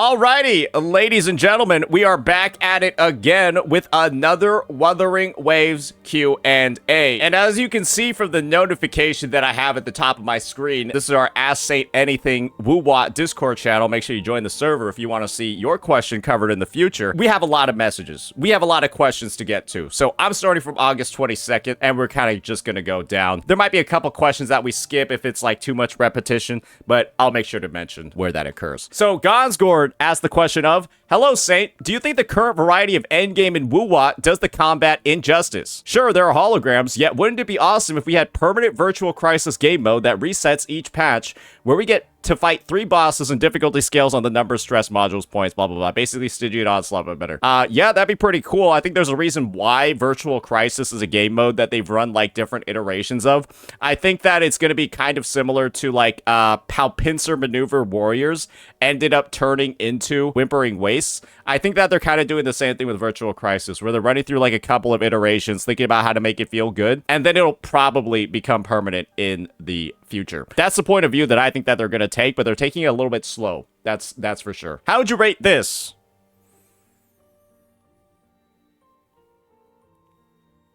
Alrighty, ladies and gentlemen, we are back at it again with another Wuthering Waves Q&A. And as you can see from the notification that I have at the top of my screen, this is our Ask Saint Anything WuWa Discord channel. Make sure you join the server if you want to see your question covered in the future. We have a lot of messages. We have a lot of questions to get to. So I'm starting from August 22nd, and we're kind of just going to go down. There might be a couple questions that we skip if it's like too much repetition, but I'll make sure to mention where that occurs. So Gonsgord asked the question of, hello Saint, do you think the current variety of Endgame and WuWa does the combat injustice? Sure, there are holograms, yet wouldn't it be awesome if we had permanent virtual crisis game mode that resets each patch, where we get to fight 3 bosses and difficulty scales on the numbers, stress, modules, points, blah, blah, blah. Basically, Stygian onslaught, but better. Yeah, that'd be pretty cool. I think there's a reason why Virtual Crisis is a game mode that they've run, like, different iterations of. I think that it's going to be kind of similar to, like, how Pincer Maneuver Warriors ended up turning into Whimpering Wastes. I think that they're kind of doing the same thing with Virtual Crisis, where they're running through, like, a couple of iterations, thinking about how to make it feel good, and then it'll probably become permanent in the future. That's the point of view that I think that they're going to take, but they're taking it a little bit slow. That's for sure. How would you rate this?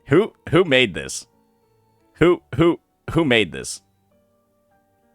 Who made this? Who made this?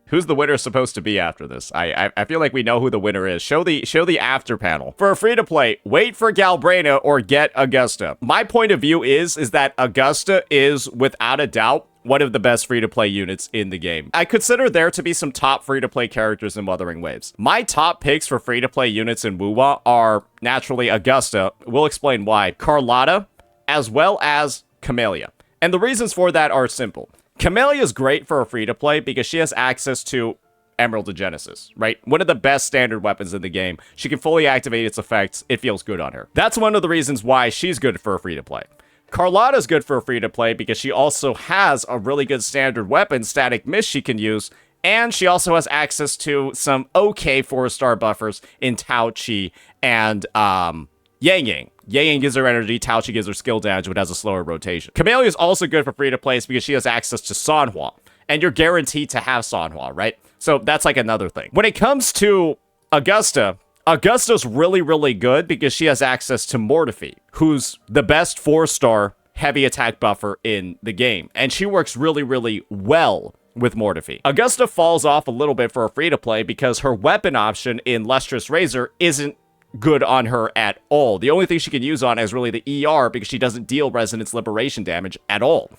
Who's the winner supposed to be after this? I feel like we know who the winner is. Show the after panel. For a free-to-play, wait for Galbrena or get Augusta. My point of view is that Augusta is, without a doubt, one of the best free-to-play units in the game. I consider there to be some top free-to-play characters in Wuthering Waves. My top picks for free-to-play units in WuWa are, naturally, Augusta. We'll explain why. Carlotta, as well as Camellia. And the reasons for that are simple. Camellia is great for a free-to-play because she has access to Emerald of Genesis, right? One of the best standard weapons in the game. She can fully activate its effects. It feels good on her. That's one of the reasons why she's good for a free-to-play. Carlotta's good for a free-to-play because she also has a really good standard weapon, Static Mist, she can use, and she also has access to some okay 4-star buffers in Tao Chi and Yang Yang. Yang Yang gives her energy, Tao Chi gives her skill damage, but has a slower rotation. Camellia is also good for free-to-plays because she has access to Sanhua, and you're guaranteed to have Sanhua, right? So that's like another thing. When it comes to Augusta, Augusta's really, really good because she has access to Mortefi, who's the best 4-star heavy attack buffer in the game. And she works really, really well with Mortefi. Augusta falls off a little bit for a free-to-play because her weapon option in Lustrous Razor isn't good on her at all. The only thing she can use on is really the ER because she doesn't deal resonance liberation damage at all.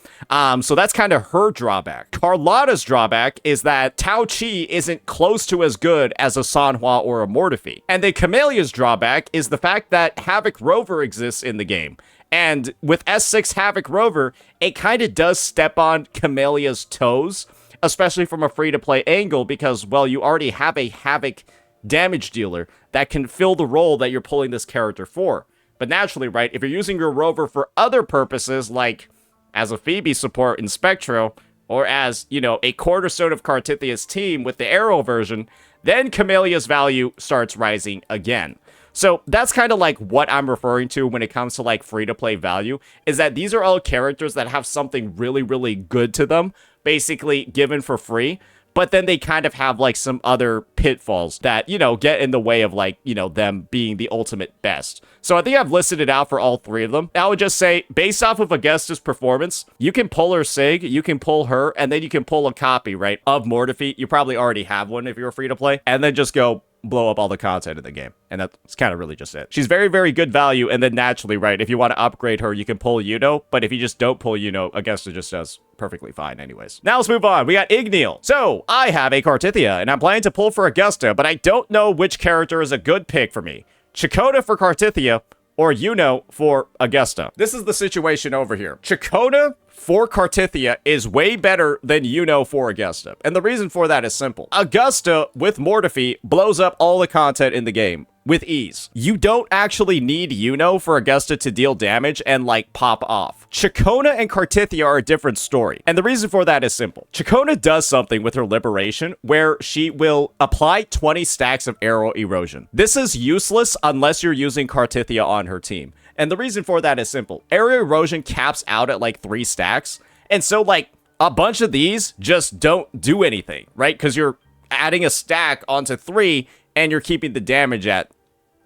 So that's kind of her drawback. Carlotta's drawback is that Tao Chi isn't close to as good as a Sanhua or a Mortefi. And then Camellia's drawback is the fact that Havoc Rover exists in the game. And with S6 Havoc Rover, it kind of does step on Camellia's toes, especially from a free-to-play angle because, well, you already have a Havoc damage dealer that can fill the role that you're pulling this character for. But naturally, right, if you're using your rover for other purposes, like as a Phoebe support in Spectro, or as, you know, a cornerstone of Cartithia's team with the Arrow version, then Camellia's value starts rising again. So that's kind of like what I'm referring to when it comes to like free-to-play value, is that these are all characters that have something really, really good to them, basically given for free. But then they kind of have, like, some other pitfalls that, you know, get in the way of, like, you know, them being the ultimate best. So I think I've listed it out for all 3 of them. I would just say, based off of Augusta's performance, you can pull her Sig, you can pull her, and then you can pull a copy, right, of Mortefi. You probably already have one if you're free to play. And then just go blow up all the content in the game. And that's kind of really just it. She's very, very good value. And then naturally, right, if you want to upgrade her, you can pull Yuno. But if you just don't pull Yuno, Augusta just does perfectly fine anyways. Now let's move on. We got Igneal. So I have a Cartithia and I'm planning to pull for Augusta, but I don't know which character is a good pick for me. Chakota for Cartithia or Yuno for Augusta. This is the situation over here. Chakota for Cartithia is way better than Yuno for Augusta. And the reason for that is simple. Augusta with Mortefi blows up all the content in the game with ease. You don't actually need Yuno for Augusta to deal damage and like pop off. Chakona and Cartithia are a different story. And the reason for that is simple. Chakona does something with her liberation where she will apply 20 stacks of arrow erosion. This is useless unless you're using Cartithia on her team. And the reason for that is simple. Area erosion caps out at like 3 stacks. And so like a bunch of these just don't do anything, right? Because you're adding a stack onto 3 and you're keeping the damage at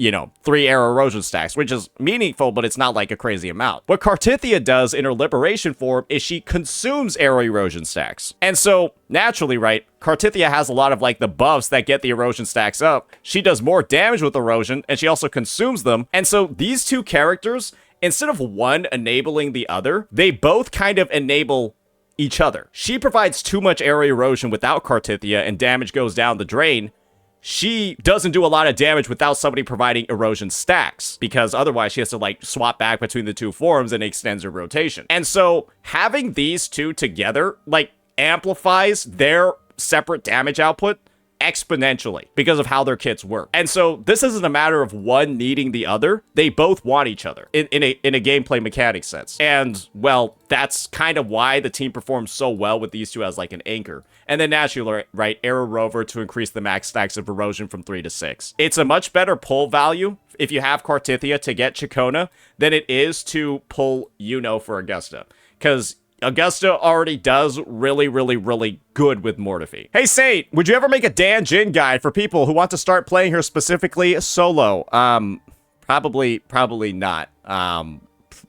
you know, 3 air erosion stacks, which is meaningful, but it's not like a crazy amount. What Cartithia does in her liberation form is she consumes air erosion stacks. And so, naturally, right, Cartithia has a lot of, like, the buffs that get the erosion stacks up. She does more damage with erosion, and she also consumes them. And so, these two characters, instead of one enabling the other, they both kind of enable each other. She provides too much area erosion without Cartithia, and damage goes down the drain. She doesn't do a lot of damage without somebody providing erosion stacks, because otherwise she has to, like, swap back between the two forms and it extends her rotation. And so having these two together, like, amplifies their separate damage output exponentially because of how their kits work. And so this isn't a matter of one needing the other. They both want each other in a gameplay mechanic sense. And, well, that's kind of why the team performs so well with these two as, like, an anchor. And then naturally, right, Arrow Rover to increase the max stacks of erosion from 3 to 6. It's a much better pull value if you have Cartithia to get Chacona than it is to pull Yuno for Augusta. Because Augusta already does really, really, really good with Mortifi. Hey, Saint, would you ever make a Dan Jin guide for people who want to start playing her specifically solo? Probably not.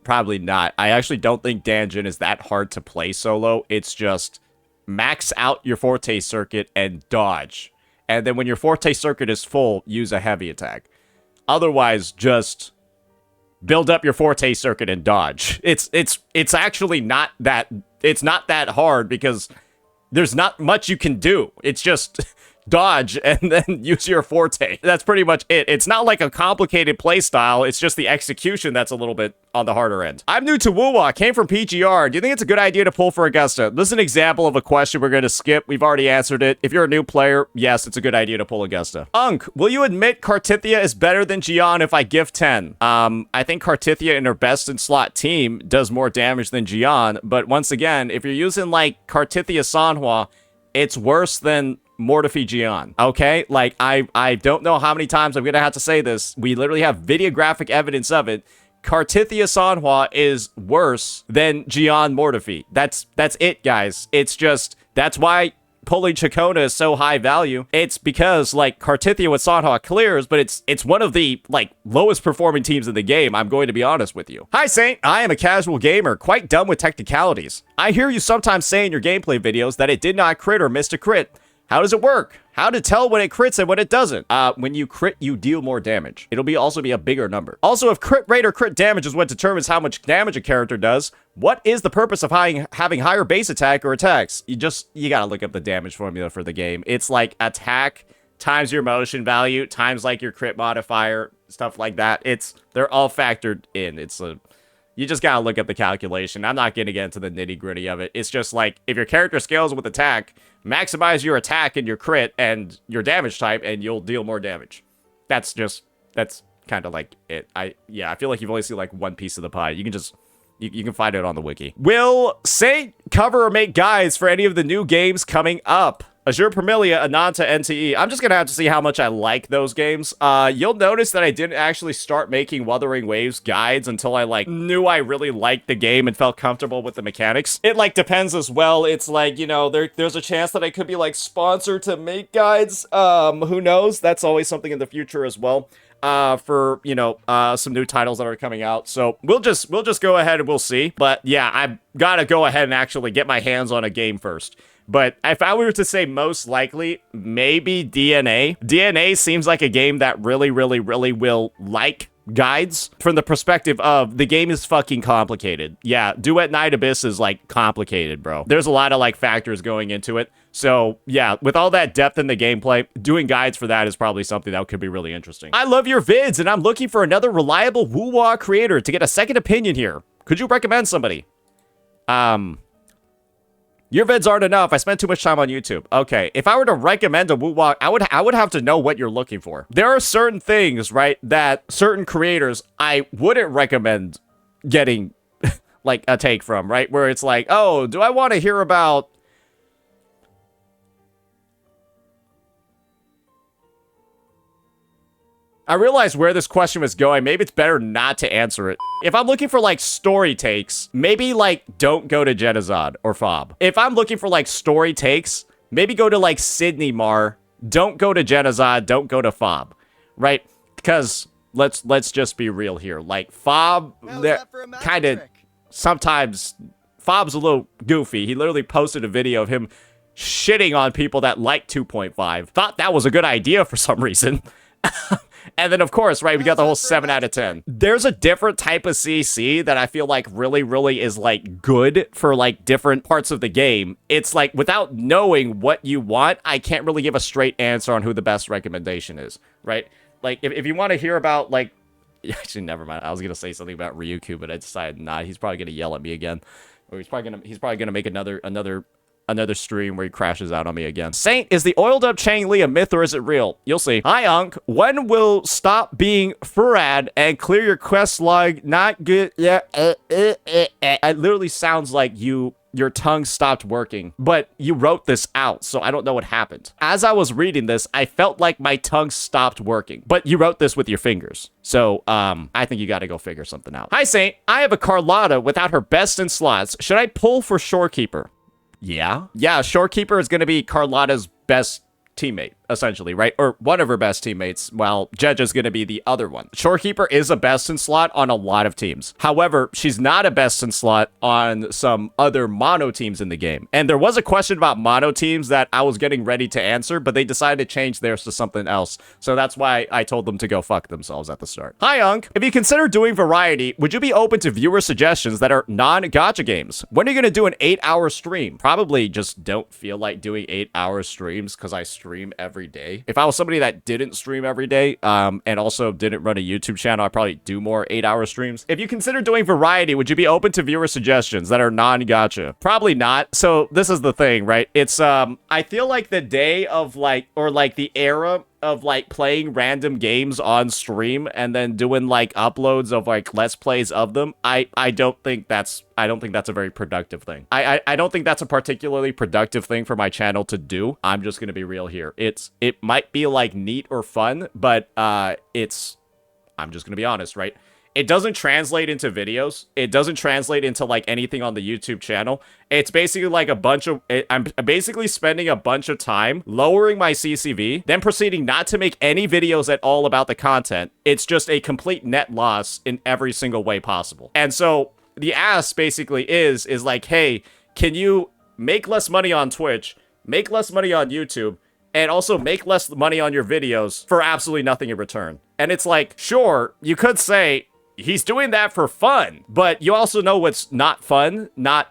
Probably not. I actually don't think Dan Jin is that hard to play solo. It's just max out your Forte circuit and dodge. And then when your Forte circuit is full, use a heavy attack. Otherwise, just build up your Forte circuit and dodge. It's actually not that hard because there's not much you can do. It's just dodge and then use your Forte. That's pretty much it. It's not like a complicated play style. It's just the execution that's a little bit on the harder end. I'm new to WuWa, came from PGR. Do you think it's a good idea to pull for Augusta? This is an example of a question we're going to skip. We've already answered it. If you're a new player, yes, it's a good idea to pull Augusta. Unk, will you admit Cartithia is better than Gian if I give 10? I think Cartithia in her best in slot team does more damage than Gian, but once again, if you're using like Cartithia Sanhua, it's worse than Mortifi Gian, okay? Like, I don't know how many times I'm gonna have to say this. We literally have videographic evidence of it. Cartithia Sanhua is worse than Gian Mortifi. That's it, guys. It's just, that's why pulling Chacona is so high value. It's because, like, Cartithia with Sanhua clears, but it's one of the, like, lowest performing teams in the game, I'm going to be honest with you. Hi, Saint. I am a casual gamer, quite dumb with technicalities. I hear you sometimes say in your gameplay videos that it did not crit or missed a crit. How does it work? How to tell when it crits and when it doesn't? When you crit, you deal more damage. It'll also be a bigger number. Also, if crit rate or crit damage is what determines how much damage a character does, what is the purpose of having higher base attack or attacks? You gotta look up the damage formula for the game. It's like attack times your motion value times like your crit modifier, stuff like that. They're all factored in. You just gotta look up the calculation. I'm not gonna get into the nitty gritty of it. It's just like, if your character scales with attack, maximize your attack and your crit and your damage type, and you'll deal more damage. That's kind of like it. I feel like you've only seen like one piece of the pie. You can find it on the wiki. Will Saint cover or make guides for any of the new games coming up? Azure Permilia, Ananta, NTE. I'm just gonna have to see how much I like those games. You'll notice that I didn't actually start making Wuthering Waves guides until I, like, knew I really liked the game and felt comfortable with the mechanics. It, like, depends as well. It's like, you know, there's a chance that I could be, like, sponsored to make guides. Who knows? That's always something in the future as well. For, you know, some new titles that are coming out. So we'll just go ahead and we'll see. But yeah, I've got to go ahead and actually get my hands on a game first. But if I were to say most likely, maybe DNA. DNA seems like a game that really, really, really will like guides from the perspective of the game is fucking complicated. Yeah, Duet Night Abyss is, like, complicated, bro. There's a lot of, like, factors going into it. So, yeah, with all that depth in the gameplay, doing guides for that is probably something that could be really interesting. I love your vids, and I'm looking for another reliable WuWa creator to get a second opinion here. Could you recommend somebody? Your vids aren't enough. I spent too much time on YouTube. Okay, if I were to recommend a WuWa, I would have to know what you're looking for. There are certain things, right, that certain creators I wouldn't recommend getting, like, a take from, right? Where it's like, oh, do I want to hear about... I realized where this question was going. Maybe it's better not to answer it. If I'm looking for, like, story takes, maybe, like, don't go to Genazad or Fob. If I'm looking for, like, story takes, maybe go to, like, Sydney Mar. Don't go to Genazad. Don't go to Fob. Right? Because let's just be real here. Like, Fob, kind of, sometimes, Fob's a little goofy. He literally posted a video of him shitting on people that like 2.5. Thought that was a good idea for some reason. And then, of course, right, we got the whole 7 out of 10. There's a different type of CC that I feel like really is, like, good for, like, different parts of the game. It's like, without knowing what you want, I can't really give a straight answer on who the best recommendation is, right? Like, if you want to hear about, like, actually, never mind. I was going to say something about Ryuku, but I decided not. He's probably going to yell at me again. Or he's probably gonna make another stream where he crashes out on me again. Saint, is the oiled up Chang Li a myth or is it real? You'll see. Hi, Unc. When will stop being Furad and clear your quest log? Not good. Yeah. It literally sounds like your tongue stopped working, but you wrote this out, so I don't know what happened. As I was reading this, I felt like my tongue stopped working, but you wrote this with your fingers. So, I think you gotta go figure something out. Hi, Saint. I have a Carlotta without her best in slots. Should I pull for Shorekeeper? Yeah, Shorekeeper is going to be Carlotta's best teammate, essentially, right? Or one of her best teammates, while Jeja's going to be the other one. Shorekeeper is a best in slot on a lot of teams. However, she's not a best in slot on some other mono teams in the game. And there was a question about mono teams that I was getting ready to answer, but they decided to change theirs to something else. So that's why I told them to go fuck themselves at the start. Hi, Unc. If you consider doing variety, would you be open to viewer suggestions that are non-gacha games? When are you going to do an 8-hour stream? Probably just don't feel like doing 8-hour streams because I stream every day. If I was somebody that didn't stream every day, and also didn't run a YouTube channel, I'd probably do more 8-hour streams. If you consider doing variety, would you be open to viewer suggestions that are non-gacha? Probably not. So this is the thing, right? It's, I feel like the day of like, or like the era of like playing random games on stream and then doing like uploads of like let's plays of them, I don't think that's a very productive thing. I don't think that's a particularly productive thing for my channel to do. I'm just gonna be real here. It might be like neat or fun, but I'm just gonna be honest, right? It doesn't translate into videos. It doesn't translate into like anything on the YouTube channel. It's basically like I'm basically spending a bunch of time lowering my CCV, then proceeding not to make any videos at all about the content. It's just a complete net loss in every single way possible. And so the ask basically is like, hey, can you make less money on Twitch, make less money on YouTube, and also make less money on your videos for absolutely nothing in return? And it's like, sure, you could say, he's doing that for fun, but you also know what's not fun, not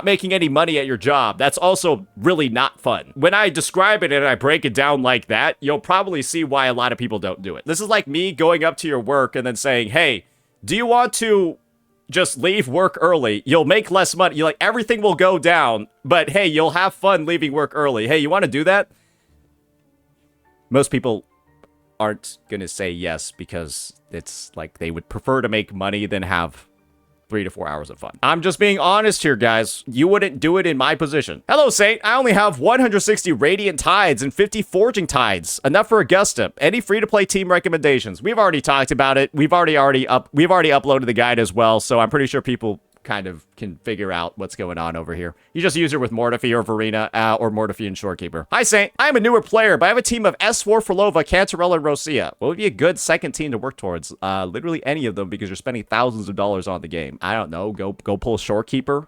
making any money at your job. That's also really not fun. When I describe it and I break it down like that, you'll probably see why a lot of people don't do it. This is like me going up to your work and then saying, hey, do you want to just leave work early? You'll make less money. You're like, everything will go down, but hey, you'll have fun leaving work early. Hey, you want to do that? Most people aren't gonna say yes because it's like they would prefer to make money than have 3 to 4 hours of fun. I'm just being honest here, guys. You wouldn't do it in my position. Hello, Saint. I only have 160 Radiant Tides and 50 Forging Tides. Enough for Augusta. Any free-to-play team recommendations? We've already talked about it. We've already uploaded the guide as well, so I'm pretty sure people kind of can figure out what's going on over here. You just use her with Mortifi or Verena, or Mortifi and Shorekeeper. Hi, Saint. I am a newer player, but I have a team of S4 Forlova, Cantarella, and Rosia. What would be a good second team to work towards? Literally any of them, because you're spending thousands of dollars on the game. I don't know. Go pull Shorekeeper.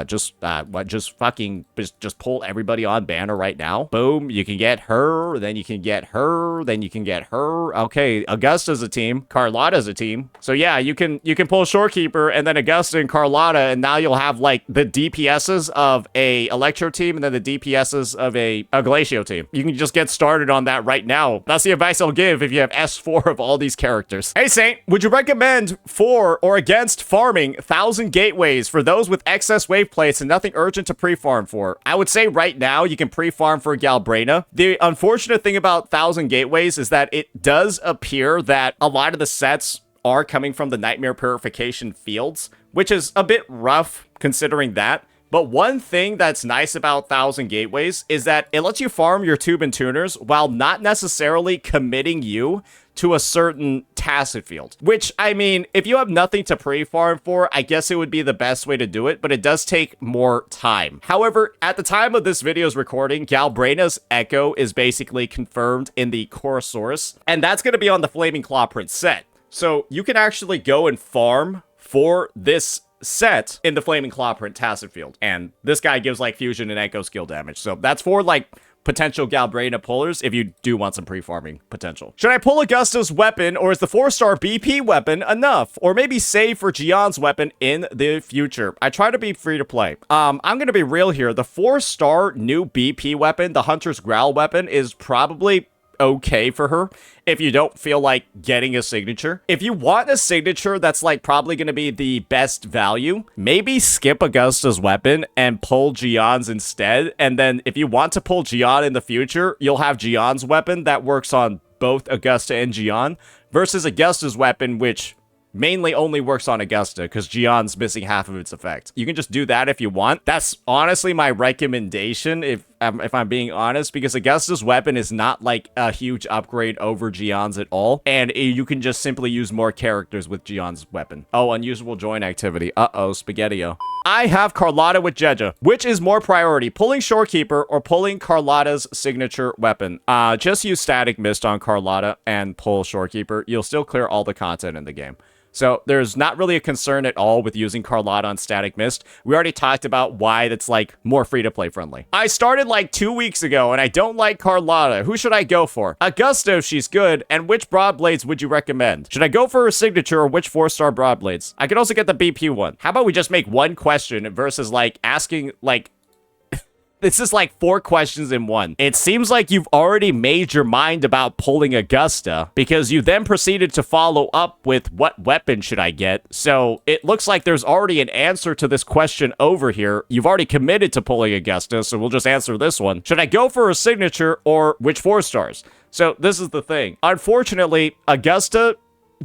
Just pull everybody on banner right now. Boom. You can get her, then you can get her, then you can get her. Okay, Augusta's a team. Carlotta's a team. So yeah, you can pull Shorekeeper and then Augusta and Carlotta, and now you'll have like the DPSs of a Electro team and then the DPSs of a Glacio team. You can just get started on that right now. That's the advice I'll give if you have S4 of all these characters. Hey Saint, would you recommend for or against farming 1,000 gateways for those with excess wave plates and nothing urgent to pre-farm for? I would say right now you can pre-farm for Galbrena. The unfortunate thing about 1,000 gateways is that it does appear that a lot of the sets are coming from the Nightmare Purification fields, which is a bit rough considering that. But one thing that's nice about 1,000 gateways is that it lets you farm your tube and tuners while not necessarily committing you to a certain Tacit Field, which, I mean, if you have nothing to pre-farm for, I guess it would be the best way to do it, but it does take more time. However, at the time of this video's recording, Galbrena's Echo is basically confirmed in the core source, and that's going to be on the Flaming Clawprint set. So you can actually go and farm for this set in the Flaming Clawprint Tacit Field. And this guy gives like fusion and echo skill damage. So that's for like potential Galbrena pullers if you do want some pre-farming potential. Should I pull Augusta's weapon, or is the 4-star BP weapon enough? Or maybe save for Jian's weapon in the future? I try to be free to play. I'm gonna be real here. The 4-star new BP weapon, the Hunter's Growl weapon, is probably okay for her if you don't feel like getting a signature. If you want a signature that's like probably going to be the best value, maybe skip Augusta's weapon and pull Jian's instead. And then if you want to pull Jian in the future, you'll have Jian's weapon that works on both Augusta and Jian versus Augusta's weapon, which mainly only works on Augusta because Jian's missing half of its effect. You can just do that if you want. That's honestly my recommendation if I'm being honest, because Augusta's weapon is not like a huge upgrade over Jian's at all, and you can just simply use more characters with Jian's weapon. Oh, unusual join activity. Uh-oh, Spaghetti-O. I have Carlotta with Jeja. Which is more priority, pulling Shorekeeper or pulling Carlotta's signature weapon? Just use Static Mist on Carlotta and pull Shorekeeper. You'll still clear all the content in the game. So there's not really a concern at all with using Carlotta on Static Mist. We already talked about why that's like more free-to-play friendly. I started like 2 weeks ago and I don't like Carlotta. Who should I go for? Augusta if she's good, and which Broadblades would you recommend? Should I go for her signature or which 4-star Broadblades? I could also get the BP one. How about we just make one question versus like asking like this is like 4 questions in one. It seems like you've already made your mind about pulling Augusta because you then proceeded to follow up with what weapon should I get. So it looks like there's already an answer to this question over here. You've already committed to pulling Augusta, so we'll just answer this one. Should I go for a signature or which 4-stars? So this is the thing. Unfortunately, Augusta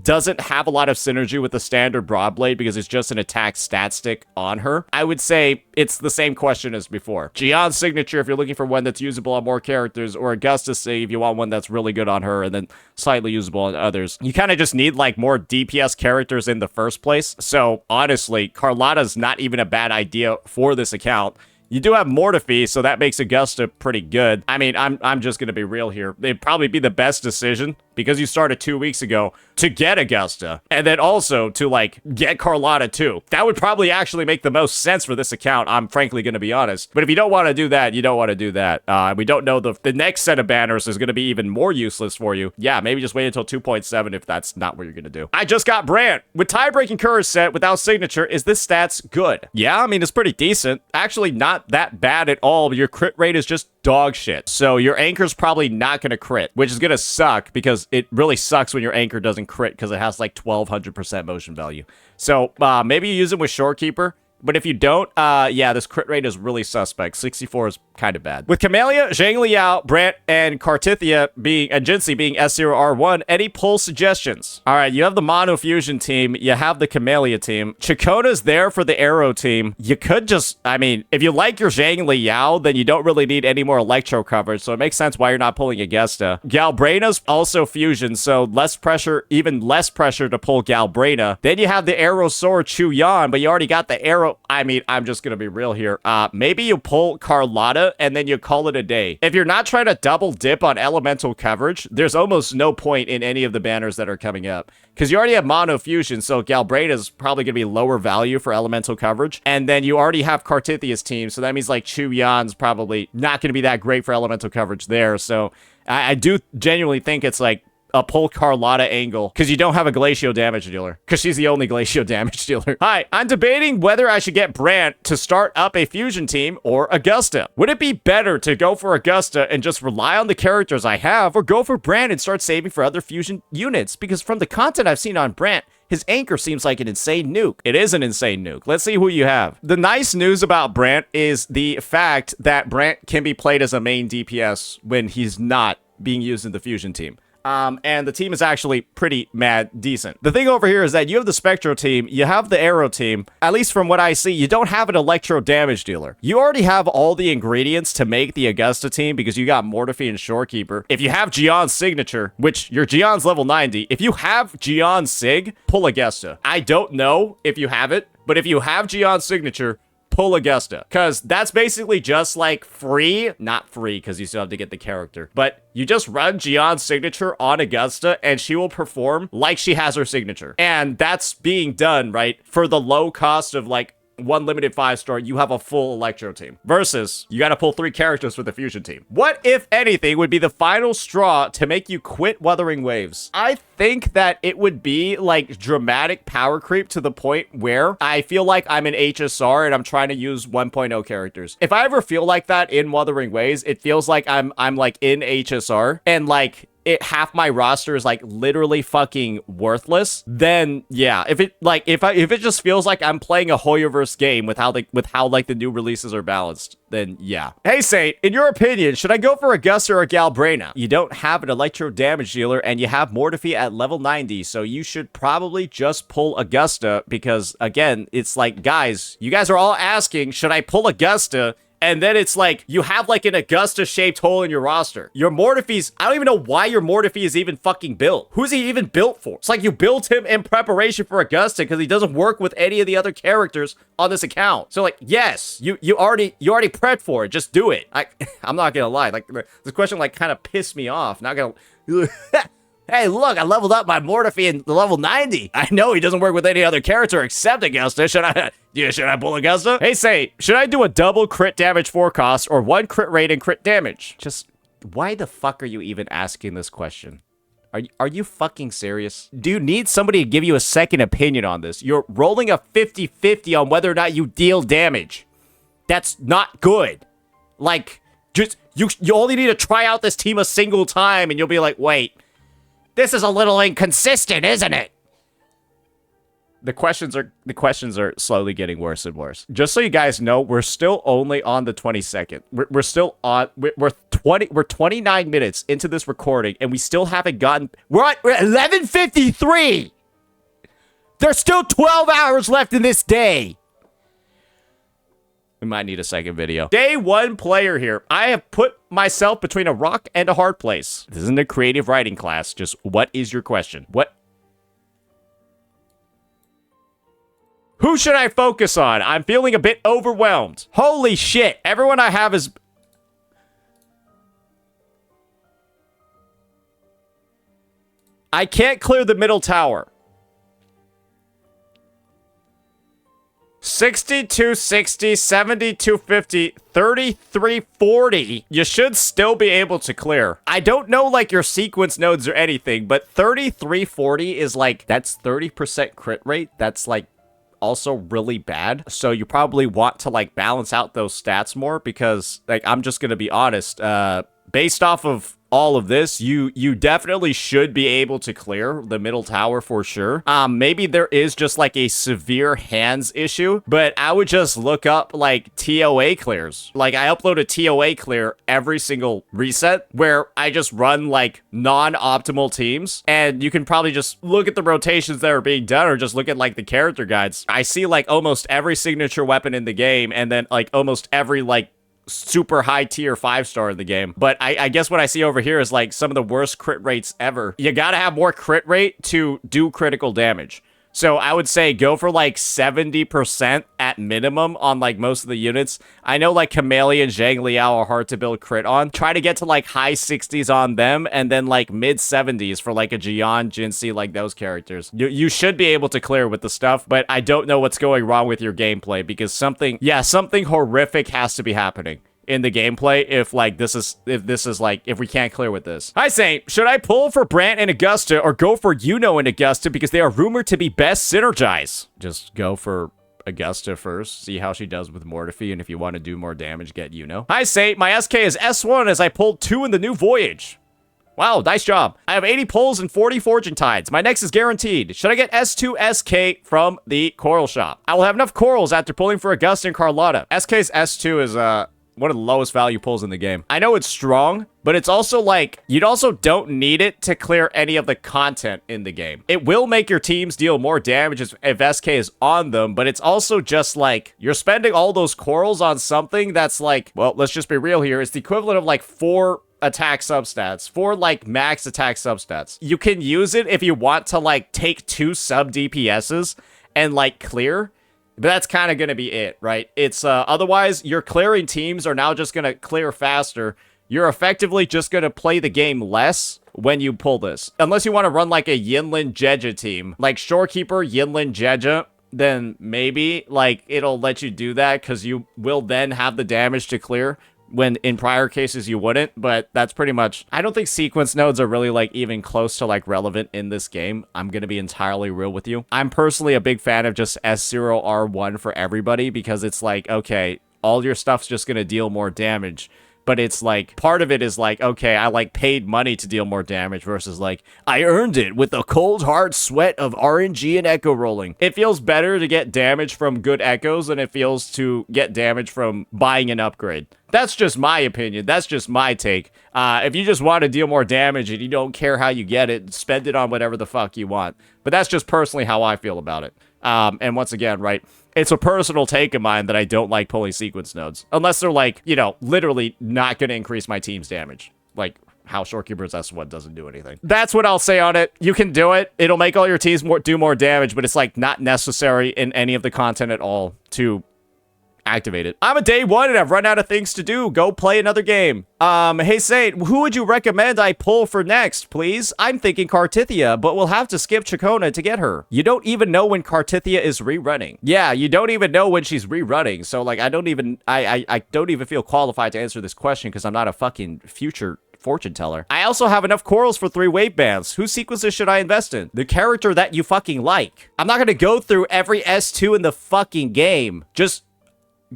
doesn't have a lot of synergy with the standard Broadblade because it's just an attack stat stick on her. I would say it's the same question as before. Jian's signature if you're looking for one that's usable on more characters, or Augusta's save if you want one that's really good on her and then slightly usable on others. You kind of just need like more DPS characters in the first place. So honestly, Carlotta's not even a bad idea for this account. You do have Mortefi, so that makes Augusta pretty good. I mean, I'm just going to be real here. It'd probably be the best decision because you started 2 weeks ago to get Augusta and then also to like get Carlotta too. That would probably actually make the most sense for this account. I'm frankly going to be honest. But if you don't want to do that, you don't want to do that. We don't know the next set of banners is going to be even more useless for you. Yeah, maybe just wait until 2.7 if that's not what you're going to do. I just got Brant. With tie-breaking Courage set without signature, is this stats good? Yeah, I mean, it's pretty decent. Actually, not that bad at all, but your crit rate is just dog shit. So your anchor's probably not going to crit, which is going to suck because it really sucks when your anchor doesn't crit because it has like 1200% motion value. So maybe you use it with Shorekeeper. But if you don't, yeah, this crit rate is really suspect. 64 is kind of bad. With Camellia, Zhang Liao, Brant, and Cartithia being, and Jinxie being S0R1, any pull suggestions? All right, you have the Mono Fusion team. You have the Camellia team. Chakona's there for the Arrow team. You could just, I mean, if you like your Zhang Liao, then you don't really need any more Electro coverage, so it makes sense why you're not pulling Augusta. Galbrena's also Fusion, so less pressure, even less pressure to pull Galbrena. Then you have the Arrow Sword Chu Yan, but you already got the Arrow. I mean, I'm just gonna be real here. Maybe you pull Carlotta and then you call it a day. If you're not trying to double dip on elemental coverage, there's almost no point in any of the banners that are coming up because you already have Mono Fusion, so Galbrena is probably gonna be lower value for elemental coverage, and then you already have Cartithia's team, so that means like Chu Yan's probably not gonna be that great for elemental coverage there. So I do genuinely think it's like a pull Carlotta angle because you don't have a Glacio damage dealer because she's the only Glacio damage dealer. Hi, I'm debating whether I should get Brant to start up a fusion team or Augusta. Would it be better to go for Augusta and just rely on the characters I have, or go for Brant and start saving for other fusion units? Because from the content I've seen on Brant, his anchor seems like an insane nuke. It is an insane nuke. Let's see who you have. The nice news about Brant is the fact that Brant can be played as a main DPS when he's not being used in the fusion team. And the team is actually pretty mad decent. The thing over here is that you have the Spectro team, you have the Arrow team. At least from what I see, you don't have an Electro damage dealer. You already have all the ingredients to make the Augusta team because you got Mortiphy and Shorekeeper. If you have Gion's signature, which your Gion's level 90, if you have Gion's sig, pull Augusta. I don't know if you have it, but if you have Gion's signature, pull Augusta, because that's basically just like not free because you still have to get the character, but you just run Gion's signature on Augusta and she will perform like she has her signature. And that's being done, right, for the low cost of like one limited 5-star, you have a full Electro team. Versus, you gotta pull 3 characters for the Fusion team. What, if anything, would be the final straw to make you quit Wuthering Waves? I think that it would be like dramatic power creep to the point where I feel like I'm an HSR and I'm trying to use 1.0 characters. If I ever feel like that in Wuthering Waves, it feels like I'm like in HSR and like half my roster is like literally fucking worthless, then yeah, if it just feels like I'm playing a Hoyoverse game with how the new releases are balanced, then yeah. Hey Saint, in your opinion, should I go for Augusta or Galbrena? You don't have an Electro damage dealer and you have Mortiphy at level 90, so you should probably just pull Augusta because again, it's like, guys, you guys are all asking, should I pull Augusta? And then it's like, you have like an Augusta-shaped hole in your roster. Your Mortiphy's, I don't even know why your Mortiphy is even fucking built. Who's he even built for? It's like you built him in preparation for Augusta because he doesn't work with any of the other characters on this account. So like, yes, you already prepped for it. Just do it. I'm not gonna lie. Like, this question like kind of pissed me off. Not gonna... Hey, look, I leveled up my Mortiphy in level 90. I know he doesn't work with any other character except Augusta. Should I pull Augusta? Hey, say, should I do a double crit damage forecast or 1 crit rate and crit damage? Just, why the fuck are you even asking this question? Are you fucking serious? Do you need somebody to give you a second opinion on this? You're rolling a 50-50 on whether or not you deal damage. That's not good. Like, just, you only need to try out this team a single time and you'll be like, wait, this is a little inconsistent, isn't it? The questions are slowly getting worse and worse. Just so you guys know, we're still only on the 22nd. We're still on. We're 29 minutes into this recording, and we still haven't gotten. We're at 11:53. There's still 12 hours left in this day. We might need a second video. Day 1 player here. I have put myself between a rock and a hard place. This isn't a creative writing class. Just what is your question? What? Who should I focus on? I'm feeling a bit overwhelmed. Holy shit. Everyone I have is... I can't clear the middle tower. 6260, 7250, 3340. You should still be able to clear. I don't know like your sequence nodes or anything, but 3340 is like, that's 30% crit rate. That's like also really bad. So you probably want to like balance out those stats more because like, I'm just gonna be honest, based off of all of this, you definitely should be able to clear the middle tower for sure. Maybe there is just like a severe hands issue, but I would just look up like TOA clears. Like I upload a TOA clear every single reset where I just run like non-optimal teams, and you can probably just look at the rotations that are being done or just look at like the character guides. I see like almost every signature weapon in the game and then like almost every like super high tier 5-star in the game. But I guess what I see over here is like some of the worst crit rates ever. You gotta have more crit rate to do critical damage. So I would say go for like 70% at minimum on like most of the units. I know like Chameleon, Zhang Liao are hard to build crit on. Try to get to like high 60s on them and then like mid 70s for like a Jian, Jinxie, like those characters. You should be able to clear with the stuff, but I don't know what's going wrong with your gameplay because something horrific has to be happening in the gameplay if we can't clear with this. Hi Saint, should I pull for Brant and Augusta or go for Yuno and Augusta because they are rumored to be best synergize? Just go for Augusta first, see how she does with Mortiphy, and if you want to do more damage, get Yuno. Hi Saint, my SK is S1 as I pulled 2 in the new voyage. Wow, nice job. I have 80 pulls and 40 fortune tides. My next is guaranteed. Should I get S2 SK from the coral shop? I will have enough corals after pulling for Augusta and Carlotta. SK's S2 is one of the lowest value pulls in the game. I know it's strong, but it's also like, you also don't need it to clear any of the content in the game. It will make your teams deal more damage if SK is on them, but it's also just like, you're spending all those corals on something that's like, well, let's just be real here. It's the equivalent of like 4 attack substats, 4 like max attack substats. You can use it if you want to like take 2 sub DPSs and like clear. But that's kind of going to be it, right? It's otherwise your clearing teams are now just going to clear faster. You're effectively just going to play the game less when you pull this. Unless you want to run like a Yinlin Jeja team, like Shorekeeper, Yinlin Jeja, then maybe like it'll let you do that because you will then have the damage to clear when in prior cases you wouldn't. But that's pretty much, I don't think sequence nodes are really like even close to like relevant in this game. I'm gonna be entirely real with you. I'm personally a big fan of just S0R1 for everybody because it's like, okay, all your stuff's just gonna deal more damage. But it's like, part of it is like, okay, I like paid money to deal more damage versus like, I earned it with the cold hard sweat of RNG and echo rolling. It feels better to get damage from good echoes than it feels to get damage from buying an upgrade. That's just my opinion. That's just my take. If you just want to deal more damage and you don't care how you get it, spend it on whatever the fuck you want. But that's just personally how I feel about it. And once again, right, it's a personal take of mine that I don't like pulling sequence nodes. Unless they're like, you know, literally not going to increase my team's damage. Like how Shorekeeper's S1 doesn't do anything. That's what I'll say on it. You can do it. It'll make all your teams do more damage, but it's like not necessary in any of the content at all to activate it. I'm a day 1 and I've run out of things to do. Go play another game. Hey Saint, who would you recommend I pull for next, please? I'm thinking Cartithia, but we'll have to skip Chacona to get her. You don't even know when Cartithia is rerunning. Yeah, you don't even know when she's rerunning. So like, I don't even feel qualified to answer this question because I'm not a fucking future fortune teller. I also have enough corals for 3 wave bands. Whose sequences should I invest in? The character that you fucking like. I'm not gonna go through every S2 in the fucking game.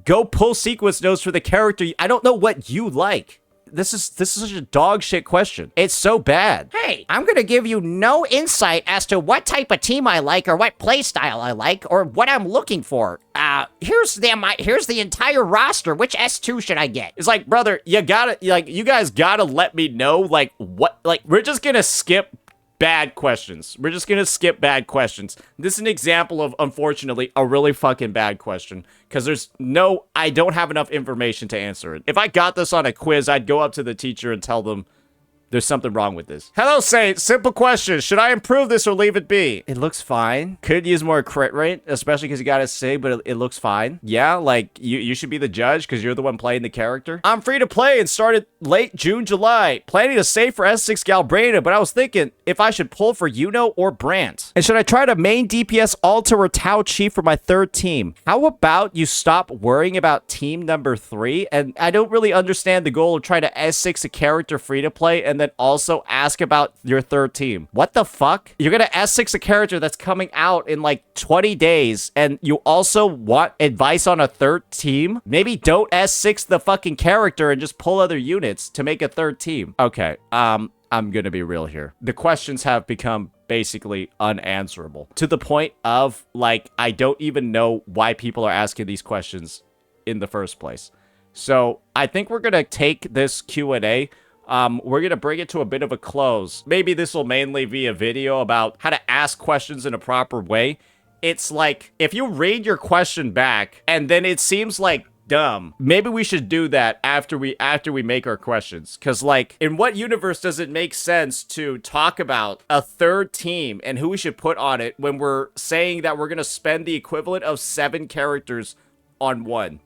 Go pull sequence nodes for the character. I don't know what you like. This is such a dog shit question. It's so bad. Hey, I'm gonna give you no insight as to what type of team I like or what playstyle I like or what I'm looking for. Here's the entire roster. Which S2 should I get? It's like, brother, you guys gotta let me know, like, what, like, we're just gonna skip bad questions. We're just gonna skip bad questions. This is an example of, unfortunately, a really fucking bad question. Because I don't have enough information to answer it. If I got this on a quiz, I'd go up to the teacher and tell them, there's something wrong with this. Hello, Saint. Simple question. Should I improve this or leave it be? It looks fine. Could use more crit rate, especially because you got to say, but it looks fine. Yeah, like, you should be the judge because you're the one playing the character. I'm free to play and started late June, July. Planning to save for S6 Galbraina, but I was thinking if I should pull for Yuno or Brant. And should I try to main DPS Alta or Tau Chief for my 3rd team? How about you stop worrying about team number 3? And I don't really understand the goal of trying to S6 a character free to play and then also ask about your 3rd team. What the fuck? You're gonna S6 a character that's coming out in like 20 days and you also want advice on a 3rd team? Maybe don't S6 the fucking character and just pull other units to make a 3rd team. Okay, I'm gonna be real here. The questions have become basically unanswerable to the point of like, I don't even know why people are asking these questions in the first place. So I think we're gonna take this Q&A. We're gonna bring it to a bit of a close. Maybe this will mainly be a video about how to ask questions in a proper way. It's like, if you read your question back and then it seems like dumb, maybe we should do that after we make our questions. Because like, in what universe does it make sense to talk about a 3rd team and who we should put on it when we're saying that we're gonna spend the equivalent of 7 characters on one?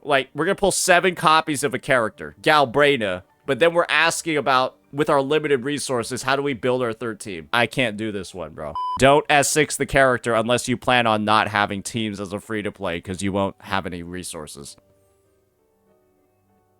Like, we're gonna pull 7 copies of a character, Galbraina, but then we're asking about, with our limited resources, how do we build our 3rd team? I can't do this one, bro. Don't S6 the character unless you plan on not having teams as a free-to-play, because you won't have any resources.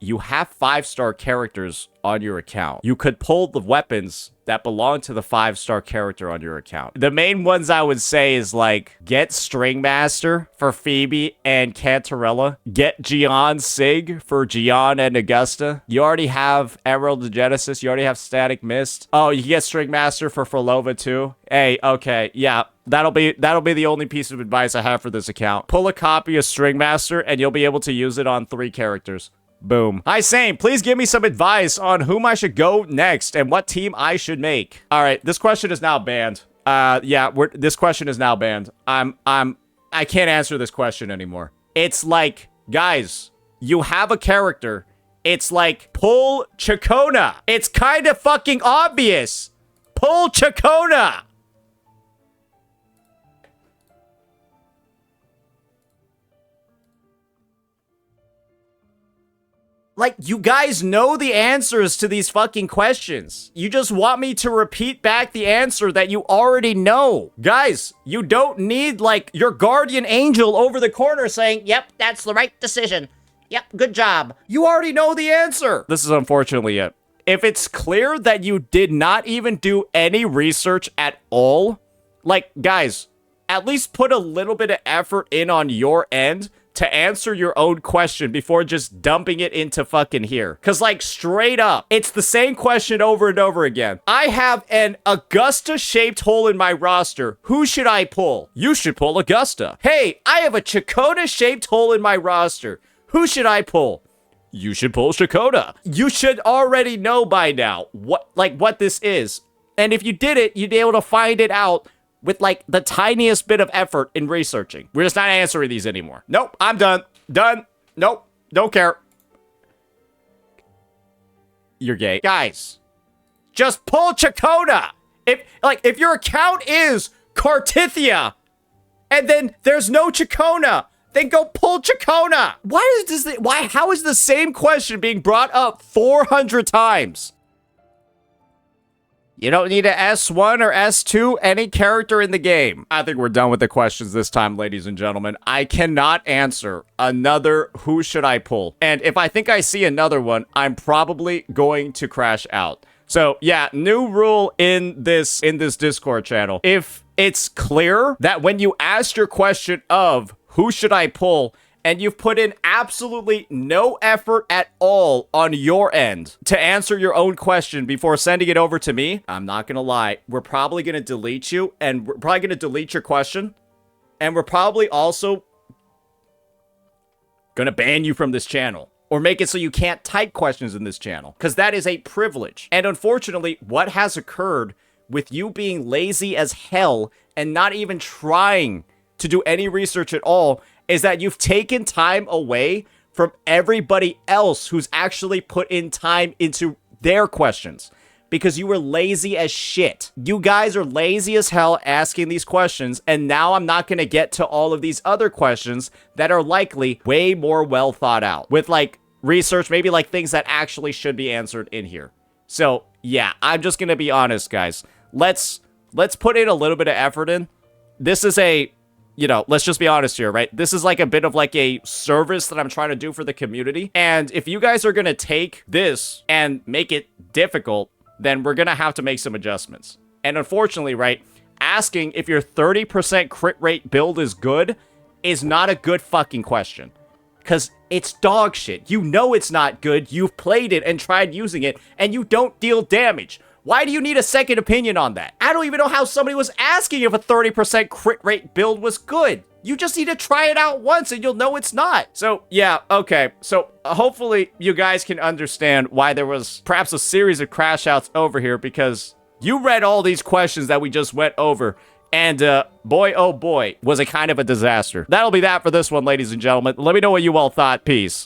you have 5-star characters on your account. You could pull the weapons that belong to the 5-star character on your account. The main ones I would say is like, get Stringmaster for Phoebe and Cantarella. Get Gion Sig for Gion and Augusta. You already have Emerald and Genesis. You already have Static Mist. Oh, you can get Stringmaster for Frolova too. Hey, okay, yeah. That'll be the only piece of advice I have for this account. Pull a copy of Stringmaster and you'll be able to use it on 3 characters. Boom. Hi, Sane. Please give me some advice on whom I should go next and what team I should make. All right, this question is now banned. Yeah, this question is now banned. I can't answer this question anymore. It's like, guys, you have a character. It's like, pull Chacona. It's kind of fucking obvious. Pull Chacona. Like, you guys know the answers to these fucking questions. You just want me to repeat back the answer that you already know. Guys, you don't need, like, your guardian angel over the corner saying, yep, that's the right decision. Yep, good job. You already know the answer. This is unfortunately it. If it's clear that you did not even do any research at all, like, guys, at least put a little bit of effort in on your end to answer your own question before just dumping it into fucking here. Cause like straight up, it's the same question over and over again. I have an Augusta-shaped hole in my roster. Who should I pull? You should pull Augusta. Hey, I have a Chakota-shaped hole in my roster. Who should I pull? You should pull Chakota. You should already know by now what this is. And if you did it, you'd be able to find it out with, like, the tiniest bit of effort in researching. We're just not answering these anymore. Nope, I'm done. Done. Nope, don't care. You're gay. Guys, just pull Chacona. If your account is Cartithia, and then there's no Chacona, then go pull Chacona. How is the same question being brought up 400 times? You don't need a S1 or S2, any character in the game. I think we're done with the questions this time, ladies and gentlemen. I cannot answer another who should I pull. And if I think I see another one, I'm probably going to crash out. So yeah, new rule in this Discord channel. If it's clear that when you ask your question of who should I pull, and you've put in absolutely no effort at all on your end to answer your own question before sending it over to me, I'm not gonna lie, we're probably gonna delete you, and we're probably gonna delete your question, and we're probably also gonna ban you from this channel, or make it so you can't type questions in this channel, because that is a privilege. And unfortunately, what has occurred with you being lazy as hell and not even trying to do any research at all is that you've taken time away from everybody else who's actually put in time into their questions because you were lazy as shit. You guys are lazy as hell asking these questions, and now I'm not going to get to all of these other questions that are likely way more well thought out with like research, maybe like things that actually should be answered in here. So yeah, I'm just going to be honest, guys. Let's put in a little bit of effort in. This is let's just be honest here, right? This is like a bit of like a service that I'm trying to do for the community. And if you guys are going to take this and make it difficult, then we're going to have to make some adjustments. And unfortunately, right, asking if your 30% crit rate build is good is not a good fucking question. Because it's dog shit. You know it's not good. You've played it and tried using it, and you don't deal damage. Why do you need a second opinion on that? I don't even know how somebody was asking if a 30% crit rate build was good. You just need to try it out once and you'll know it's not. So yeah, okay. So hopefully you guys can understand why there was perhaps a series of crash outs over here, because you read all these questions that we just went over, and boy, oh boy, was it kind of a disaster. That'll be that for this one, ladies and gentlemen. Let me know what you all thought. Peace.